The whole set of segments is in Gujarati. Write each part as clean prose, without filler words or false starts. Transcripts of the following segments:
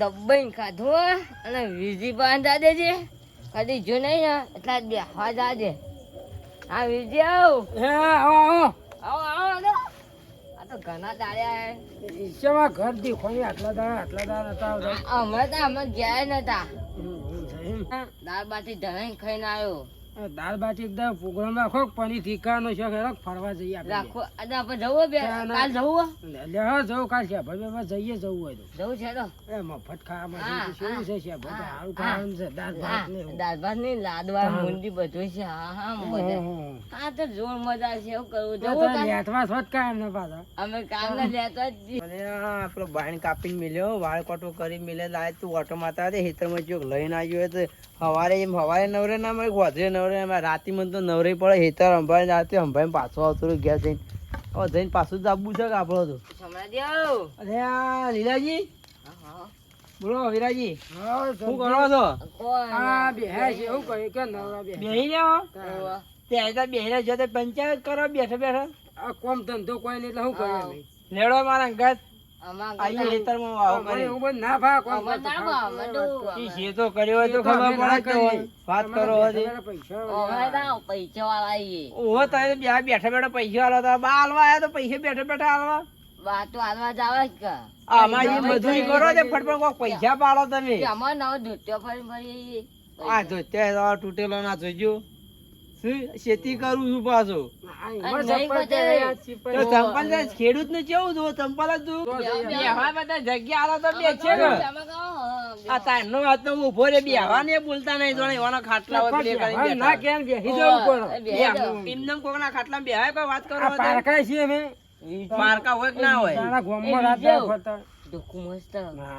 દબાઈને ખાધું અને વીજી બાંધા દેજે કદી જો નહીં ને એટલા જ બેહવા જાજે. હા વીજી આવ. આવો આ તો ઘણા દાડ્યા ઈચ્છામાં ઘર દીખોની આટલા દાડા હતા. અમે ગયા નતા. દાળ બાટી ઢળાઈને ખાઈને આવ્યો. દાળ બાટી એકદમ પ્રોગ્રામ રાખો પનીર ટીકાનો છે ફરવા જઈએ રાખો. આજે આપણે જવું બે કાલ જવું જવું કાલ છે ભાઈ જઈએ જવું હોય તો જવું છે તો એ મફત ખાવામાં શું છે સારું ખાવાનું છે દાળ ભાત ને દાળ ભાત ને લાડવા મુંડી બધું છે. હા તો જોર મજા છે. એવું કરવું જવું લેટવા સ્વત કાયમ ને પાછા અમે કામ ના લેતા જ પેલો બાણ કાપીને મિલ્યો વાળ કટો કરી મિલે લાય તું ઓટો મારતા દે હેતરમાં ચોક લઈને આવ્યો તો સવારે નવરે ના મળે ગોધરે નવરે રાતી મને તો નવરે પડે હેતર અંભાઈ રાતે અંભાઈ પાછો આવતો રહ્યો ઘેર જઈને. હવે જઈને પાછું જ આપવું છે કે આપણો તો અરે આ લીલાજી બોલો વિરાજી શું કરો છો? બેહી રહ્યો ત્યાં બેહી જો પંચાયત કરો બેઠા બેઠા કોમ ધંધો કોઈ નહીં એટલે શું કરે લેડો મારા અંગાત આઈએ હેતરમાં વાવ કરે ના ભા કોમ જે તો કર્યો હોય તો ખબર પડે કે વાત કરો હતી પૈસા વાળા ઓહો તારે બેઠા બેઠા પૈસા આલો તા બા હાલવા આયા તો પૈસા બેઠા બેઠા હાલવા વાતો હાલવા જાવે જ કે આમાં જે મજૂરી કરો તે ફટફટ કોક પૈસા પાડો તમે અમાર નવો ધોત્યો ફરી આ ધોત્યા તૂટેલો ના જોજો ખેતી કરું છું પાછો ચંપલ ખેડૂત ને કેવું જો ચંપલ જ બધા જગ્યા આલો તો બે છે આ તારનો વાત તો ઉભો રે બેહવા ને બોલતા નહીં જોણે એવાના ખાટલા હોય પ્લે કરીને ના કેમ બેહી જવું પડે એમનેમ કોકના ખાટલામાં બેહાય કોઈ વાત કરો પારકાય છે અમે પારકા હોય કે ના હોય તારા ગામમાં રાત ફરતા ધોકું મસ્ત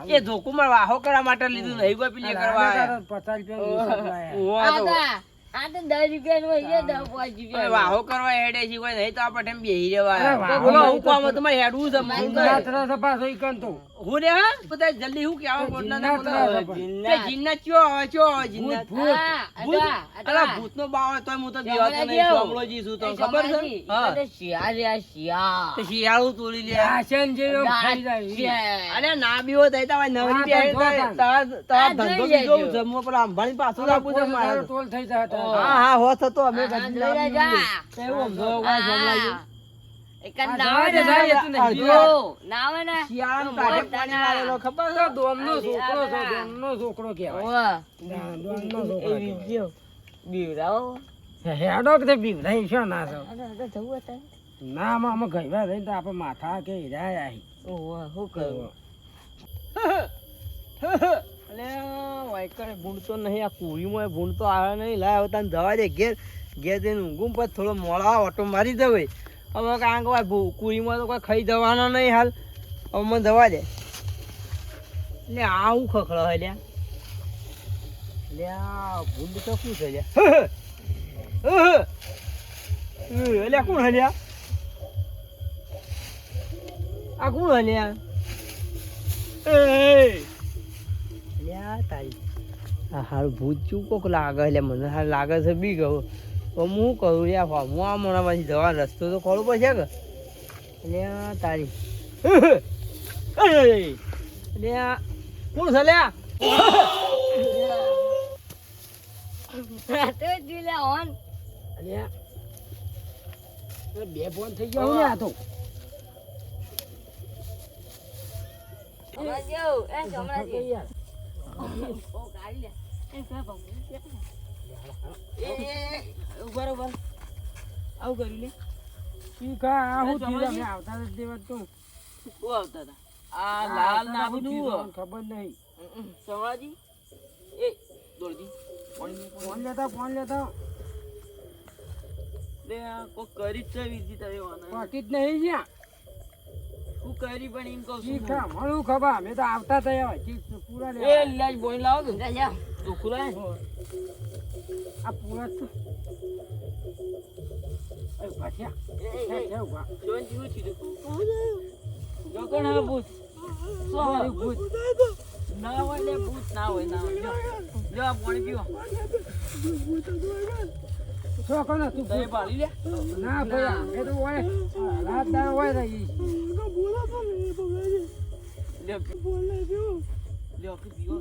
એ ધોકુમાં વાહો કરવા માટે લીધું નહીં કોઈ પેલી કરવા આયા. 50 રૂપિયા આ તો 10 રૂપિયા હોય 10 રૂપિયા વાહો કરવા હેડે છે કોઈ નહીં તો આપણે એમ બેહી રહેવા બોલો હું કામ તમારે હેડવું છે હું રે હા બધા જલ્દી હું કેવા બોલના ના બોલો જીન્ના ચો જીન્ના અલા ભૂતનો બાવ તોય હું તો બીવાતો નહીં સાંભળોજી છું તો ખબર છે હા તે શિયાળું તોડી લે અરે ના બીવો થઈ તા નવરી બે તા ધંધો બીજો જમવો પર અંભાણી પાછું આપું છે મારે ટોલ થઈ જાય હા હોત તો અમે એવું સમજો કોઈ સમલાયું છોકરો ના અમે ગયવા રહીને તો આપડે માથા કે હીરા ભૂંડ તો નહીં આ કુડીમાં ભૂંડ તો આવે નહીં લાય તને જવા દે ઘેર ઘેર જઈને ઊંઘું પછી થોડો મોડા ઓટો મારી જવાય હવે કારણ કે કુડીમાં તો કોઈ ખાઈ જવાનો નહીં હાલ હવે મને જવા દે એટલે આ હું ખખડો હોય લ્યા ભૂંડ તો શું છે લ્યા કોણ હલ્યા આ કોણ હલ્યા તારી હારું ભૂત ચૂ કોક લાગે એટલે મને હાલ લાગે છે બી ગયો તો હું કરું યાર હું આ મોણામાંથી જવાનો રસ્તો તો ખોલવો પડશે કે એટલે તારી એટલે કોણ છે લ્યા બે ફોન થઈ ગયા ને આ તો ખબર નહીં સવાજી એ દોડજી ફોન લેતા કોક કરી છે વિધિ તારે પાકીટ નહીં જ્યાં હું કરી પણ એમ કહું શીખા મળું ખબર અમે તો આવતા થયા પૂરા એ લાજ બોઈ લાવો કે દુખું લાય આ પૂરા તો એ ભાષા જોન જીવું છું જો કોણ હવે ભૂત સોરી ભૂત ના હોય લે ભૂત ના હોય જો આ પાણી પીવો શું કોને તું દહીં પાડી લે ના ભાઈ એ તો હોય રાત દાર હોય રહી લ્યો કે પીવો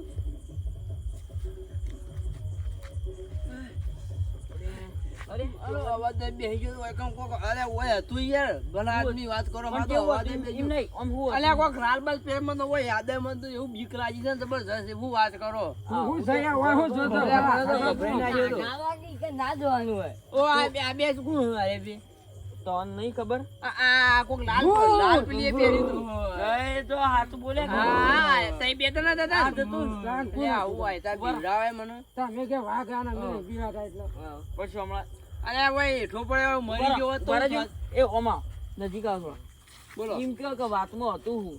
અરે અવાજ દે બેહી ગયો તો એકમ કોક અરે ઓય તું યાર ભલા આદમી વાત કરો પણ માં તો કેવું અવાજ હતું? દે એમ નહીં આમ હું અલ્યા કોક લાલ બાલ પેર માં તો ઓય યાદ મને તો એવું બીક લાગી છે ને જબરજસ્ત હું વાત કરો હું સયા હોય હું જોતો નાવાની કે ના જોવાનું હોય ઓ આ બે કોણ અરે બે તો નહીં ખબર આ કોક લાલ પેલી પહેરી તું એ તો હાથ બોલે હા તઈ બે તો ના દાદા હા, તો તું અલ્યા આવું હોય તા બીવડાવે મને તમે કે વાઘ આના મને બીવાતા એટલે પછી હમણાં અરે ભાઈ હેઠો પડે મરી ગયો તો ઉભા રહેજો. એ ઓમાં નજીક આવજો બોલો એમ કહો કે વાતમાં હતું હું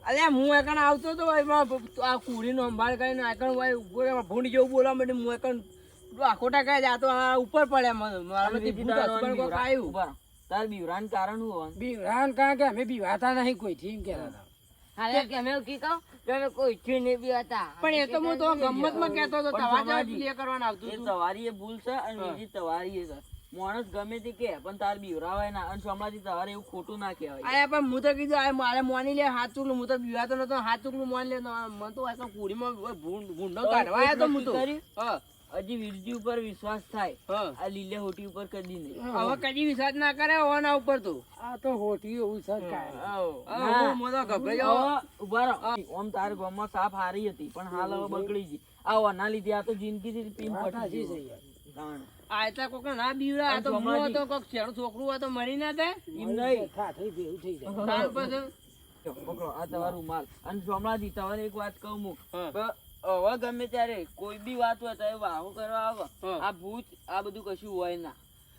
અલ્યા હું એકણ આવતો તો એમાં આ કુડીનો સંભાળ કરીને એકણ ભાઈ ઉભો રહે, ભૂંડી જેવું બોલવા માંડી હું એકણ આખોટા કહે આ તો આ ઉપર પડ્યા મને મારામાંથી ભૂત હસબન્ડ કોક આવ્યું ઉભા રહો. તાર બીવરાન કારણ શું હોવાનું? બીવરાન કારણ કે અમે બીવાતા નહીં કોઈથી એમ કહેતા હતા. હાલે કે અમે કી કહો તમે કોઈ થી નહીં બી હતા પણ એ તો હું તો ગમ્મતમાં કહેતો હતો પણ તવા સમાજી. પ્લે કરવાનું આવતું એ હતું તમારી એ ભૂલ છે અને બીજી તમારી એ છે માણસ ગમે તે કે પણ તાર બીવરાવાય ના અને સમાજી તમારે એવું ખોટું ના કહેવાય અરે પણ હું તો કીધું આ મારે મોની લે હાથ ચૂકલું હું તો બીવાતો નતો હાથ ચૂકલું મોની લે મને તો આ કુડીમાં ભૂંડો કાઢવા આવ્યો તો હું તો કર્યું? હા હજી વીરજી ઉપર વિશ્વાસ થાય હા આ લીલે હોટી ઉપર કદી નહીં હવે કદી વિશ્વાસ ના કરે ઓના ઉપર તો આ તો હોટી એવું છે કાંઈ. હા, હું તો ગભરાઈ જાઉં. હવે ઉભા રહો. ઓમ તાર ગામમાં સાપ હારી હતી પણ હાલ હવે બગડી ગઈ આ ઓના લીધે આ તો જિંદગીથી પીન વાત પટી સાચી છે ગઈ યાર. તાણ. આ એટલા કોક ના બીવડા આ તો અને હું સમાજી. હતો કોક શેરું છોકરું હોય તો મરી ના થાય એમ નહીં થાથી ભેગું થઈ જાય. તાર પછી જો, પકડો આ તમારું માલ અને સોમલાજી તમારે એક વાત કહું હું હા. કે હવે ગમે ત્યારે કોઈ બી વાત હોય તો એ વાહો કરવા આવે હા. આ ભૂત આ બધું કશું હોય ના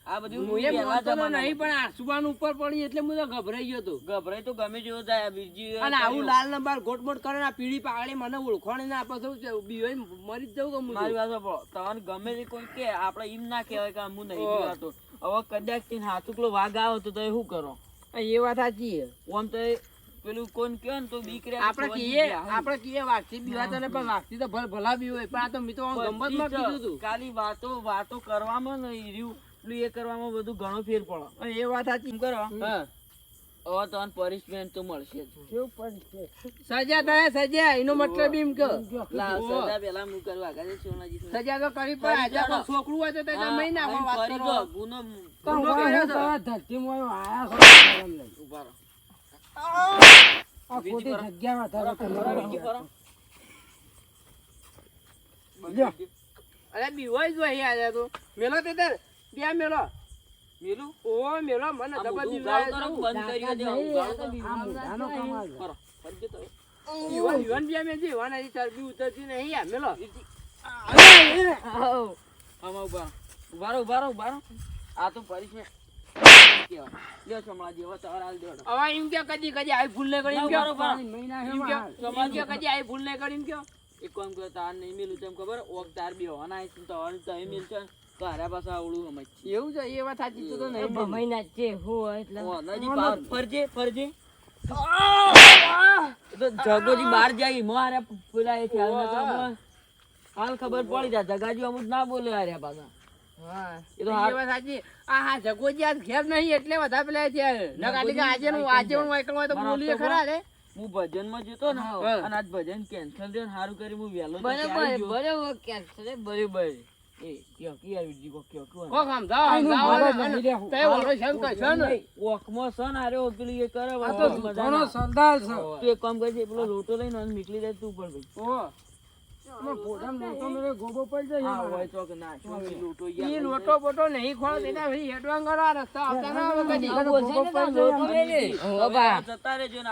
આ બધું હું એ પહેલા માનતો તો જમાનામાં. નહીં પણ આસુબાન ઉપર પડી એટલે હું તો ગભરાઈ ગયો હતો ગભરાઈ તો ગમે જેવો થાય આ બીજી અને આવું લાલ નંબર ગોટમોટ કરે ને આ પીળી પાગડી મને ઓળખોણી ના આપે તો બીવાઈ મરી જ જવું કે મારી હું વાત સાંભળો તમને ગમે તે કોઈ કે આપણે એમ ના કહેવાય કે હું નહીં ઓહ. પીવાતો હવે કદાચ થી હાથુકલો વાઘ આવે તો તમે શું કરો એ વાત સાચી છે. આમ તો પેલું કોણ કયો ને તો બીક રહે આપણે કીએ વાઘથી બીવાતા ને પણ વાઘથી તો ભલા બી હોય પણ આ તો મેં તો ગમતમાં કીધું હતું ખાલી વાતો કરવામાં નહીં રહ્યું પેલું એ કરવામાં બધું ઘણો ફેર પડે અને એ વાત સાચી એમ કરો હા હવે તમને પનિશમેન્ટ તો મળશે જ. કેવું પણ છે. સજા થાય સજા એનો મતલબ એમ કે લાવ ઓહ. સજા પેલા હું કરવા કાજે સોનાજી સજા તો કરી પડે આજે કોઈ છોકરું હોય તો તે મહી નાખો વાત ફરી કરો જો ગુનો તો ગુનો હું કર્યો તો. તો ધરતીમાં આયા છો શરમ લઈ. ઉભા રહો. આ ખોટી જગ્યામાં તારે તમારે બીજી ફરો. લ્યો. અરે બીવાય જ હોય આજે તો મેલો તે તાર બે મેલો મેલું ઓ મેલો મને આ ડબલ બધું બીવાય ઉગાડો છે. તારું બંધ કરી દે ઉગાડો તો આ મોઢાનો કમાલ છે. ફરો. ફરી જતો. યુવાન બે મેં જીવાન હજી ચરબી ઉતરતી નહીં યાર મેલો આમાં ઉભા રહો. ઉભા રહો. આ તો પનિશમેન્ટ કહેવાય. લ્યો સોમલાજી હવે તમારે હાલ દેવાનો. હવે એમ કે કદી આવી ભૂલ નહીં કરી એમ કે બરાબર, બરાબર. મહિના એમ હેમાં કે હાલ. એમ કે કદી આવી ભૂલ નહીં કરી એમ કે એક કામ કરો તાર નહીં મેલું તેમ ખબર ઓક તાર બી હોવાના આવીશ ને તમારે તમે મેલશો ને તો હારા પાછા આવડું સમજ એવું છે એ વાત સાચી તો નહીં નહીં મહિના છે હું હોય એટલે ફરજે તો જગોજી બહાર જાય મારે પેલા એ ખ્યાલ નતો આપણને. હાલ ખબર પડી જાય જગાજી અમુક ના બોલે હારે પાછા હા એ તો એ હાર વાત સાચી આ જગોજી આજ ઘેર નહીં એટલે વધારે પેલા થયા નકાટી કે આજે હું એકલો હોય તો બોલીએ ખરા રે હું ભજનમાં જતો ને હા. અને આજ ભજન કેન્સલ થયું ને સારું કરી હું વહેલો તો બરોબર ક્યારે ગયો. બરોબર કેન્સલ બરોબર એ કયો કી આવી જી કયો કયો કોક સમજાવો આનું સમજાવો મગજ ને. નહીં રહેવું. તે ઓલો શંકર છે ને ઓખમાં સન હારે પેલું એ કરે આ તો ઘણો સરદાર છે. તું એક કામ કરજે પેલો લોટો લઈને અને નીકળી જાય તું પણ ભાઈ ઓ આમાં ફોટામાં મોટો મેરે ગોબો પડી જાય હા એમાં. હોય તો કે ના શું કે લોટો ઈ યાર લોટો બોટો નહીં ખોળો તેના પછી હેડવાંગ કરો આ રસ્તા આવતા ના આવે કદી આ ગોબો પડી જાય એમાં. ઓ બા જતા રહેજો ને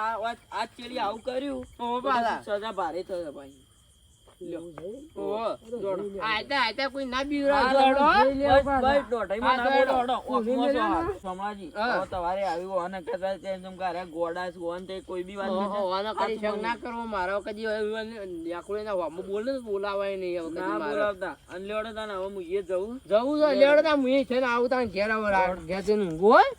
આ ચેડી આવું કર્યું ઓ બાલા સજા ભારે થશે ભાઈ ઓ દોડો આયતા આયતા કોઈ ના હા, બીવરા દોડો. દોડો બસ, બસ, દોઢાઈમાં હા, ના દોડો. બોલો, દોડો. ઊભી ઓખમાં મેલ્યા છો ને? હાથ. સોમલાજી, હા. હવે તમારે આવ્યું અને કદાચ તેમ કારે ગોડા છે, ઓન તે કોઈ બી વાત નથી. ઓવાનો કરી શક ના કરવો મારો કદી યાકુડે ના હોમો બોલે ને બોલાવાય નહીં હવે કદી ના મારે. બોલાવતા. અને લેવડો તાને હવે હું એ જવું. જવું છે લેવડતા હું છે ને આવું તાણ ઘેર આવો ઘેર જઈને ઊંઘું હોય